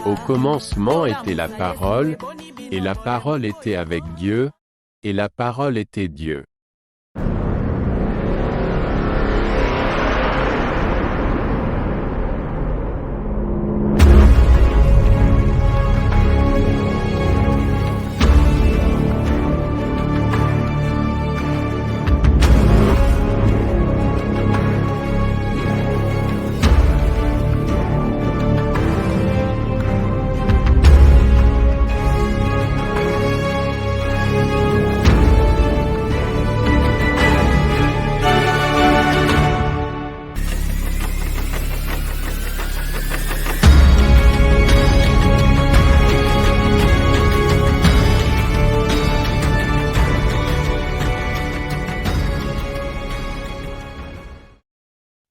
Au commencement était la parole, et la parole était avec Dieu, et la parole était Dieu.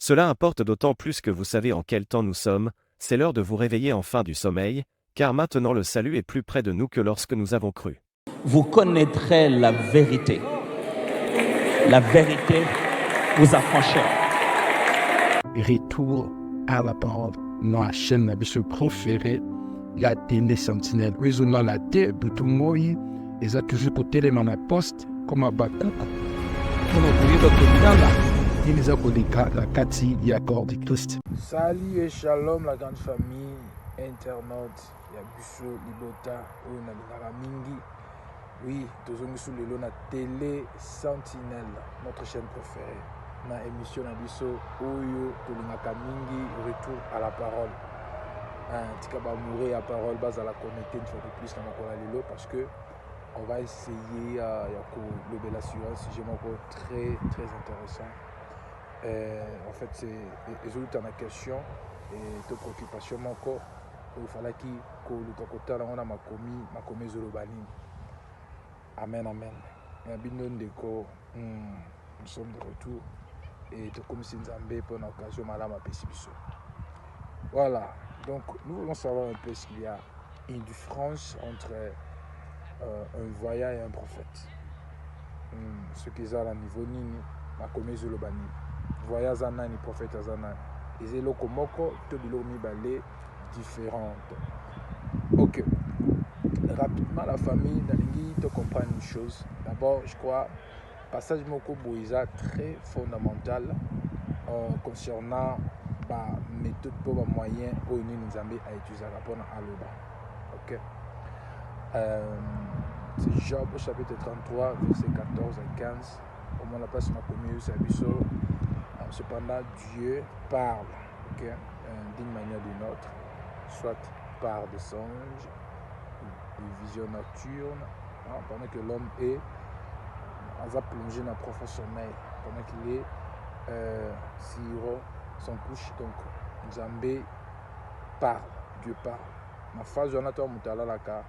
Cela importe d'autant plus que vous savez en quel temps nous sommes, c'est l'heure de vous réveiller enfin du sommeil, car maintenant le salut est plus près de nous que lorsque nous avons cru. Vous connaîtrez la vérité. La vérité vous affranchira. Retour à la parole. Dans la chaîne Nabiso préférée, la télé sentinelle. Raisonnant la terre de tout le monde, ils ont toujours pour télé dans poste comme un bateau. On a oublié notre bilan là. Il les a collés la Cathy, il y a corps de Christ. Salut et shalom la grande famille, internaute, Yabuso, Libota, Onalingara Mingi. Oui, tous nous sous le lot la télé Sentinelle, notre chaîne préférée. Dans l'émission Nabiso, Oyo, Tolingaka Mingi, retour à la parole. Tikaba mourir à parole, base à la connecter une fois de plus dans ma lilo parce que on va essayer à lever l'assurance, sujet très très intéressant. En fait, c'est résoudre ta question et ta préoccupation encore. Il fallait que le côté là on a ma commis Zolobani. Amen, amen. Nous sommes de retour et tout comme si nous avons pour l'occasion madame Pessibiso. Voilà. Donc nous voulons savoir un peu ce qu'il y a une différence entre un voyant et un prophète. Ce qu'ils ont à niveau nini, ma commis Zolobani. Voyage zanani, prophète zanani. Et c'est lokomoko, tout bilomi balé différentes. Ok. Rapidement, la famille d'Alingi te comprend une chose. D'abord, je crois, passage moko boïsa très fondamental concernant la méthode pour les moyens où nous avons à utiliser rapport à l'Oba. Ok. C'est Job au chapitre 33, versets 14 à 15. Au moins la place ma commune, c'est Abisso. Cependant, Dieu parle d'une manière ou d'une autre, soit par des songes, des visions nocturnes, pendant que l'homme est plongé dans un profond sommeil, pendant qu'il est sur son couche. Donc, Nzambé parle, Dieu parle. Ma phase de Jonathan Moutalalaka,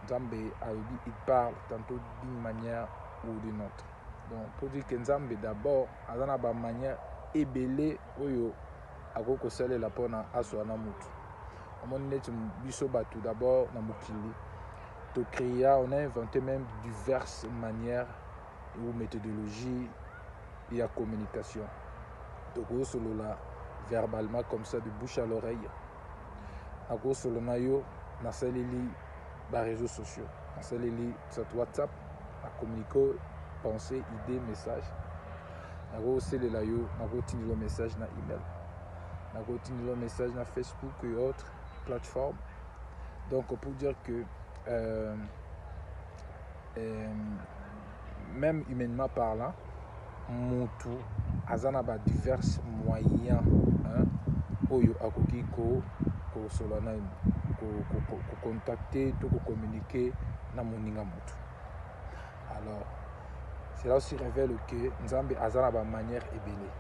Nzambé il parle tantôt d'une manière ou d'une autre. Donc, pour dire que Nzambé d'abord, à une manière ebele oyo akoko salela pona aswana mutu omoni neti biso batu d'abord na mokili to créa on a inventé même diverses manières ou méthodologies et à communication donc solo là verbalement comme ça de bouche à l'oreille ako solo na yo na saleli ba réseaux sociaux na saleli sur WhatsApp à communiquer penser idée message. Je vais le message dans email. Je vais le message dans Facebook et autres plateformes. Donc, pour dire que même humainement parlant, mon tour, Azana a divers moyens pour contacter, pour communiquer dans mon motu. Alors, cela aussi révèle que Nzambe a une manière ébélée,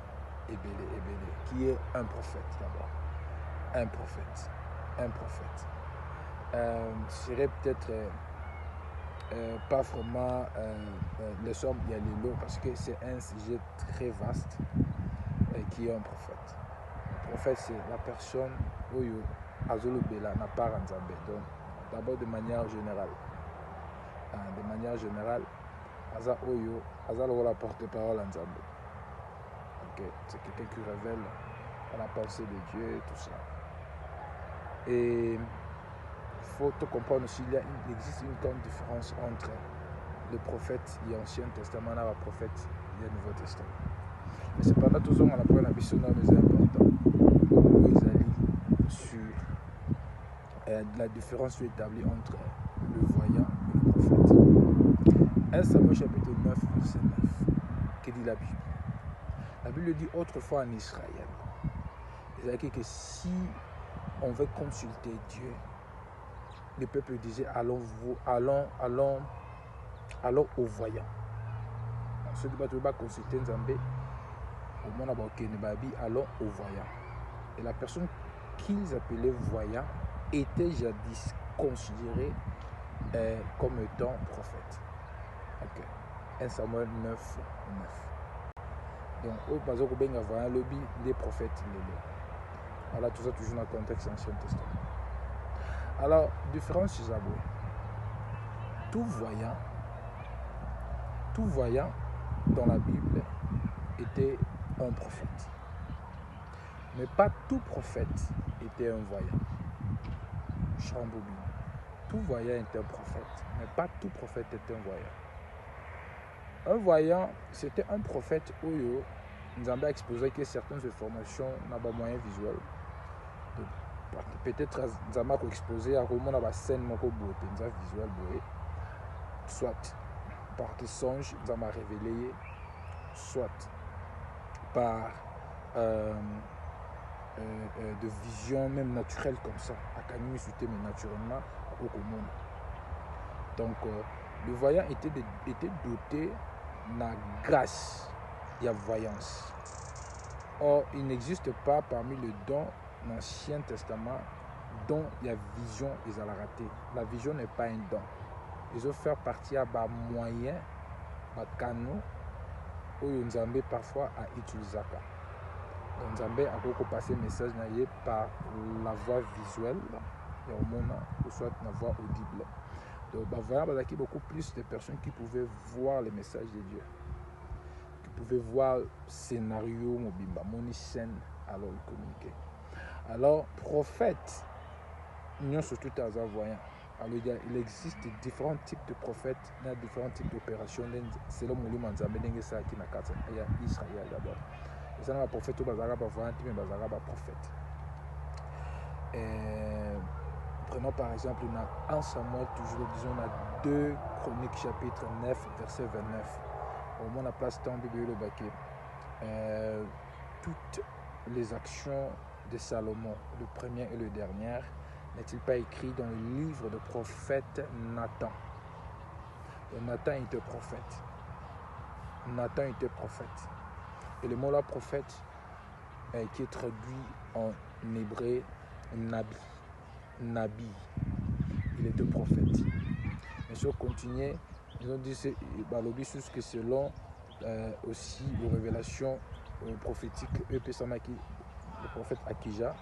qui est un prophète d'abord. Un prophète. Je dirais peut-être pas vraiment les sommes, il y a les lots, parce que c'est un sujet très vaste qui est un prophète. Un prophète, c'est la personne où Azolo Bela n'a pas Nzambe. Donc, d'abord de manière générale. Aza Oyo, Aza la porte-parole en Nzambe. Okay. C'est quelqu'un qui révèle la pensée de Dieu et tout ça. Et faut te comprendre aussi, il existe une grande différence entre le prophète et l'Ancien Testament et le prophète et le Nouveau Testament. Mais cependant, toujours on apprend la mission dans les importants. Où ils allaient sur la différence établie entre le voyant et le prophète. 1 Samuel chapitre 9, verset 9. Que dit la Bible? La Bible dit autrefois en Israël. C'est-à-dire que si on veut consulter Dieu, le peuple disait allons au voyant. Ceux qui vont consulter Nzambé, au monde allons au voyant. Et la personne qu'ils appelaient voyant était jadis considérée comme étant prophète. Ok. 1 Samuel 9, 9. Donc, au bas au ben voyant lobby des prophètes. Voilà, tout ça toujours dans le contexte Ancien Testament. Alors, différence chez Zaboué. Tout voyant dans la Bible était un prophète. Mais pas tout prophète était un voyant. Chambobine. Tout voyant était un prophète, mais pas tout prophète était un voyant. Un voyant, c'était un prophète où nous avons exposé que certaines informations n'ont pas moyen visuel. Peut-être nous avons exposé à comment la scène visuel, soit par des songes, nous avons révélé, soit par de visions même naturelles comme ça, à Kanimi Souté, mais naturellement au commun. Donc, le voyant était doté de la grâce et la voyance. Or, il n'existe pas parmi les dons de l'Ancien Testament dont la vision est à la rater. La vision n'est pas un don. Ils doivent faire partie à bas moyen, bas canaux, où nous avons parfois à utiliser. Nous avons encore passé message par la voix visuelle, ou soit la voix audible. Donc, il y a beaucoup plus de personnes qui pouvaient voir les messages de Dieu, qui pouvaient voir le scénario, les scènes, alors ils communiquaient. Alors, prophète, nous sommes surtout à voyant. Alors, il existe différents types de prophètes, il y a différents types d'opérations. C'est là où nous avons Israël d'abord. Et ça, les prophètes, ils sont voyants, mais ils sont prophètes. Prenons par exemple dans 1 Samuel, toujours disons dans 2 Chroniques chapitre 9, verset 29. Au moment de la place temps Bible le baquet. Toutes les actions de Salomon, le premier et le dernier, n'est-il pas écrit dans le livre de prophète Nathan? Et Nathan était prophète. Nathan était prophète. Et le mot là, prophète, qui est traduit en hébreu, Nabi. Nabi. Il était prophète. Et si on continue, ils ont dit que selon aussi les révélations prophétiques, le prophète Akija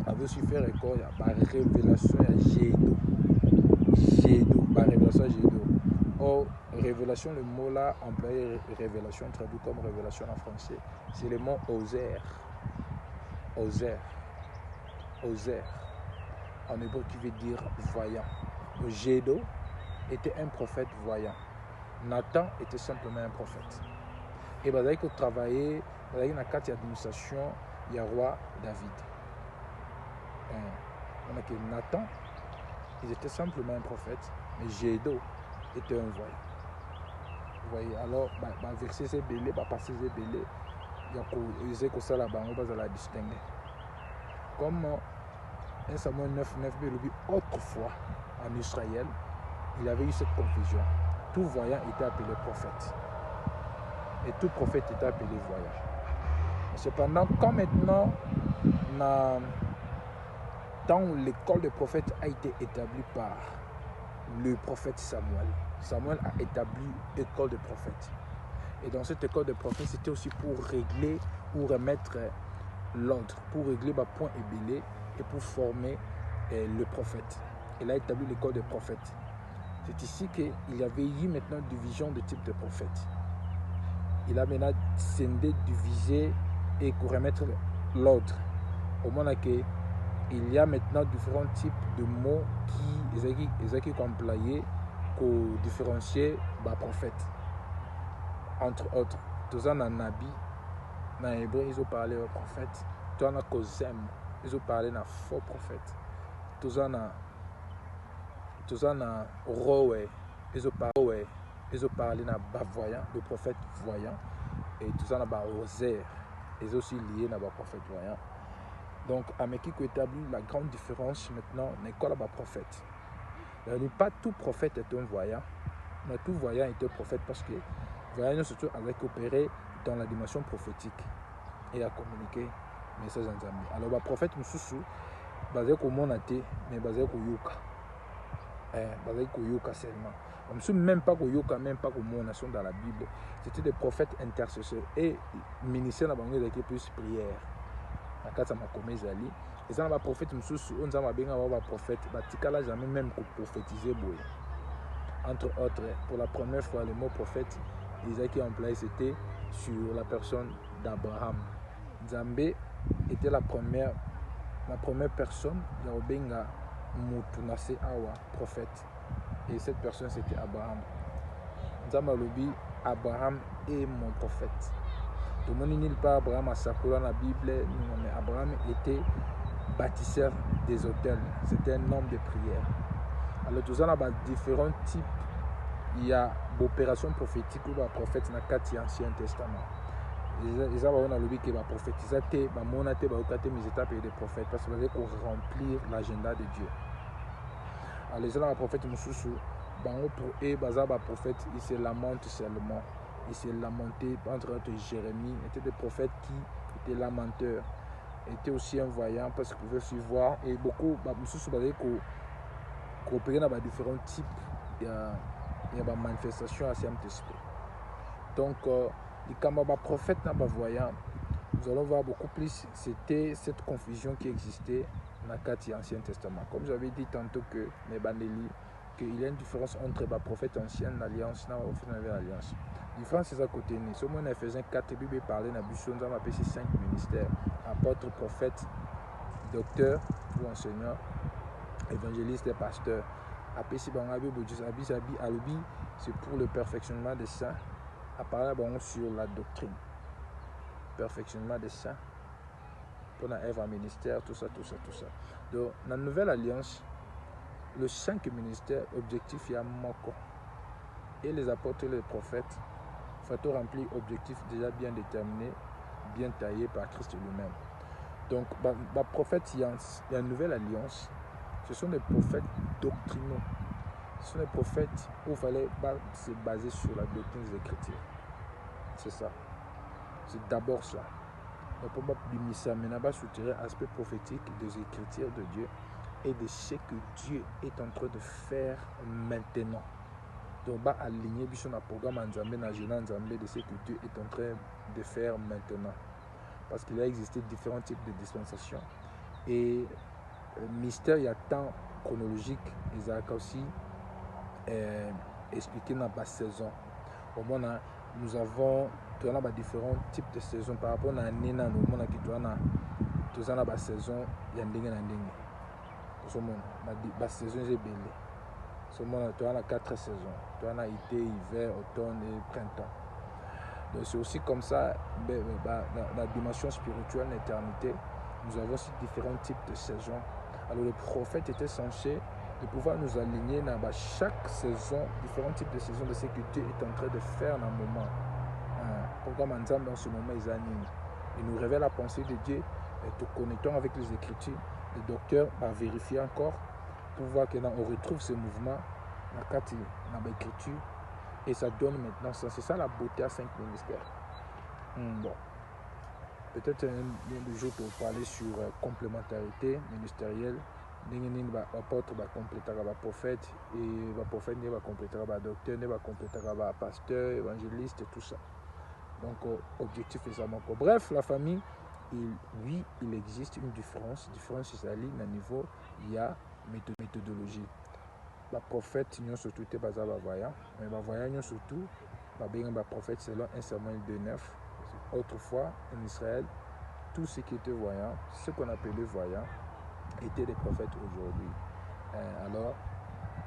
avait aussi fait record par révélation à Gédo. Par révélation à Gédo. Or, révélation, le mot là, employé révélation, traduit comme révélation en français, c'est le mot Ozer. En hébreu qui veut dire voyant. Gédo était un prophète voyant. Nathan était simplement un prophète. Et il faut travailler dans la carte d'administration, il y a roi David. On a que Nathan, il était simplement un prophète, mais Gédo était un voyant. Vous voyez, alors, verser ses bélés, passer ses bélés, il y a que ça là-bas, on va la distinguer. Comme 1 Samuel 9, autrefois en Israël, il y avait eu cette confusion. Tout voyant était appelé prophète. Et tout prophète était appelé voyant. Cependant, quand maintenant, dans l'école des prophètes a été établie par le prophète Samuel. Samuel a établi l'école des prophètes. Et dans cette école des prophètes, c'était aussi pour régler, pour remettre l'ordre, pour régler les points ébélés et pour former le prophète. Il a établi l'école des prophètes. C'est ici qu'il y avait eu maintenant division de type de prophète. Il a maintenant scindé, divisé et pour remettre l'ordre. Au moment que il y a maintenant différents types de mots qui sont employés pour différencier les prophètes. Entre autres, tous en Nabi, dans l'hébreu, ils ont parlé aux prophètes. Tous en Kozem, ils ont parlé d'un faux prophète. Tous en Rowe, ils ont parlé d'un bas voyant, de prophète voyant. Et tous en Ozer, ils ont aussi lié d'un prophète voyant. Donc, à Mekiko établit la grande différence maintenant, n'est quoi le prophète. Pas tout prophète est un voyant, mais tout voyant est un prophète parce que voyant surtout à récupérer dans la dimension prophétique et à communiquer le message en Zambie. Alors, le prophète Moussoussou, basé sur mon athée, mais basé sur Yuka. Basé sur Yuka seulement. Même pas sur Yuka, même pas sur mon nation dans la Bible. C'était des prophètes intercesseurs et ministères dans la plus prière. En cas de Makomezali. Et ça, les prophètes, on a un prophète, il jamais même prophétiser. Entre autres, pour la première fois, le mot prophète, Isaac employé, c'était sur la personne d'Abraham. Zambé était la première personne, Yaobenga Moutunase Awa, prophète. Et cette personne, c'était Abraham. Zambalobi, Abraham est mon prophète. Tout le monde n'y pas Abraham à Sakura dans la Bible, mais Abraham était bâtisseur des hôtels, c'était un homme de prière. Alors tout ça, on a différents types. Il y a l'opération prophétique ou le prophète dans le Ancien Testament. Ils ont dit que les prophètes, les étapes des prophètes, parce que pour remplir l'agenda de Dieu. Alors les prophètes Moussoussou, pour eux, les prophètes, ils se lamentent seulement. Ils se lamentaient, entre autres Jérémie, étaient des prophètes qui étaient lamenteurs. Était aussi un voyant parce qu'il pouvait suivre et beaucoup coopérer dans différents types il y a des manifestations à Saint-Esprit. Donc les prophètes n'a pas voyant, nous allons voir beaucoup plus. C'était cette confusion qui existait dans l'Ancien Testament. Comme j'avais dit tantôt que les Bandeli, qu'il y a une différence entre les prophètes anciennes alliance et les prophètes nouvelle alliance. La différence c'est à côté. Si on a fait 4 Bibles parler dans Bushon, on a appelé 5 ministères: apôtre, prophète, docteur ou enseignant, évangéliste et pasteur. Après, si on a c'est pour le perfectionnement des saints. Après, sur la doctrine, perfectionnement des saints, pour un ministère, tout ça. Donc, dans la nouvelle alliance, le 5 ministères, objectif, il y a Moko. Et les apôtres et les prophètes, il faut remplir objectif déjà bien déterminé, bien taillé par Christ lui-même. Donc, les prophètes, il y a une nouvelle alliance. Ce sont des prophètes doctrinaux. Ce sont des prophètes où il fallait se baser sur la doctrine des Écritures. C'est ça. C'est d'abord ça. Donc, pour ça, maintenant, soutirer l'aspect prophétique des Écritures de Dieu et de ce que Dieu est en train de faire maintenant. Donc, on va aligner sur le programme de ce que Dieu est en train de faire maintenant. Parce qu'il a existé différents types de dispensations. Et le mystère, il y a tant chronologique, ils ont aussi expliqué dans la saison. Au moins, nous avons différents types de saisons par rapport à l'année. Nous avons la saison, il y a la saison est belle. Tu as 4 saisons. Tu as été, hiver, automne et printemps. Donc c'est aussi comme ça, la dimension spirituelle, l'éternité, nous avons aussi différents types de saisons. Alors le prophète était censé de pouvoir nous aligner dans chaque saison, différents types de saisons de ce que Dieu est en train de faire dans le moment. Pourquoi maintenant dans ce moment ils animent. Il nous révèle la pensée de Dieu et te connectons avec les Écritures. Le docteur va vérifier encore pour voir qu'on retrouve ces mouvements dans l'Écriture et ça donne maintenant sens. C'est ça la beauté à 5 ministères. Bon. Peut-être un jour pour parler sur complémentarité ministérielle. L'apôtre va compléter le prophète et le prophète va compléter le docteur, va compléter le pasteur, évangéliste et tout ça. Donc, objectif est ça. Bref, la famille, il existe une différence. Différence, c'est à un niveau, il y a méthodologie. Le prophète, nous surtout, c'est pas voyant, mais le voyant, surtout, le prophète, selon 1 Samuel 2,9. Autrefois, en Israël, tout ce qui était voyant, ce qu'on appelait voyant, étaient des prophètes aujourd'hui. Alors,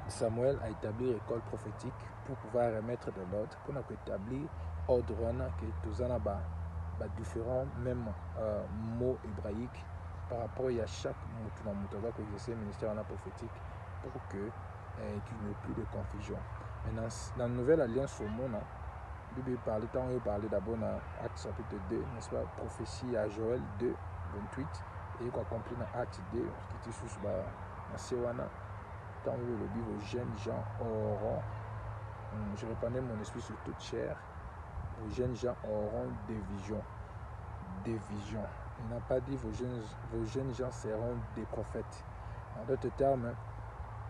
Samuel a établi une école prophétique pour pouvoir remettre de l'ordre, pour établir ordre que tous les différents même mots hébraïques par rapport à chaque mot qui va exercer le ministère prophétique pour qu'il n'y ait plus de confusion. Maintenant, dans la nouvelle alliance au monde, la Bible parle d'abord dans Actes chapitre 2, n'est-ce pas, prophétie à Joël 2, 28, et qu'on accomplit dans Actes 2, qui est sous la Sewana, tant que vos jeunes gens auront, je répandais mon esprit sur toute chair, vos jeunes gens auront des visions. Des visions. Il n'a pas dit vos jeunes gens seront des prophètes. En d'autres termes,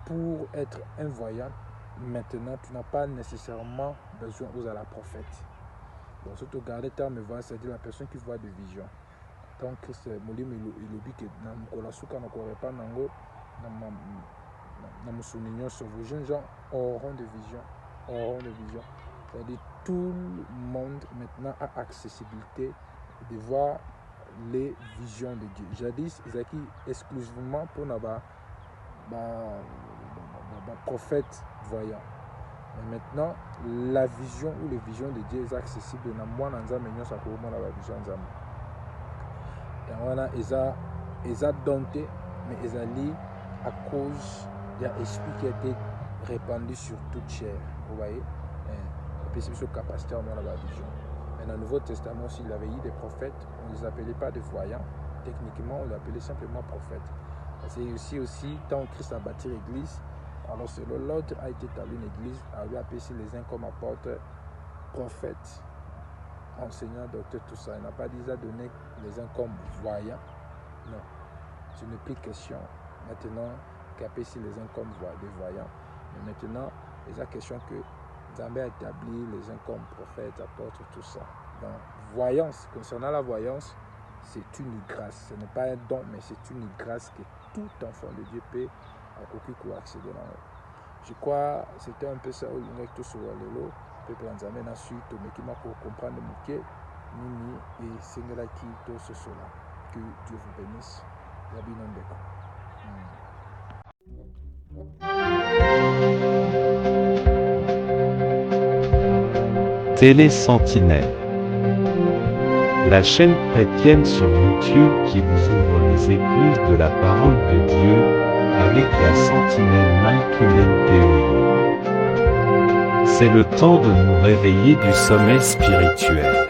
pour être un voyant, maintenant, tu n'as pas nécessairement besoin de la prophète. Donc, si tu regardes le terme voix, c'est-à-dire la personne qui voit des visions. Donc, Christ Molim il dit que dans le Kolasuka, on ne pourrait pas vos jeunes gens auront des visions. Auront des visions. C'est-à-dire tout le monde maintenant a accessibilité de voir les visions de Dieu. Jadis, ils acquis exclusivement pour les prophètes voyants. Mais maintenant, la vision ou les visions de Dieu est accessible dans moi dans la vision de Dieu. Ils ont dompté, mais ils ont lié à cause de l'esprit qui a été répandu sur toute chair. Vous voyez? Et puis c'est sur capacité à la vision. Mais dans le Nouveau Testament, s'il y avait eu des prophètes, on ne les appelait pas des voyants. Techniquement, on les appelait simplement prophètes. C'est aussi, tant que Christ a bâti l'église, alors selon l'ordre a été établi une église, a lui appelé les uns comme apôtres, prophètes, enseignants, docteurs, tout ça. Il n'a pas déjà donné les uns comme voyants. Non. Ce n'est plus question maintenant qu'appeler les uns comme des voyants. Mais maintenant, il y a question que Zambé a établi les uns comme prophètes, apôtres, tout ça. Donc, voyance, concernant la voyance, c'est une grâce. Ce n'est pas un don, mais c'est une grâce que tout enfant de Dieu peut accéder dans eux. Je crois que c'était un peu ça où l'on est tous sur le lot. Peuple en Zambé n'a su tout, mais qui m'a pour comprendre le mot Nini et Sengela qui tout ce cela. Que Dieu vous bénisse. Yabi Nondeko. Télé Sentinelle, la chaîne chrétienne sur YouTube qui vous ouvre les écluses de la parole de Dieu avec la sentinelle Immaculée Théorie. C'est le temps de nous réveiller du sommeil spirituel.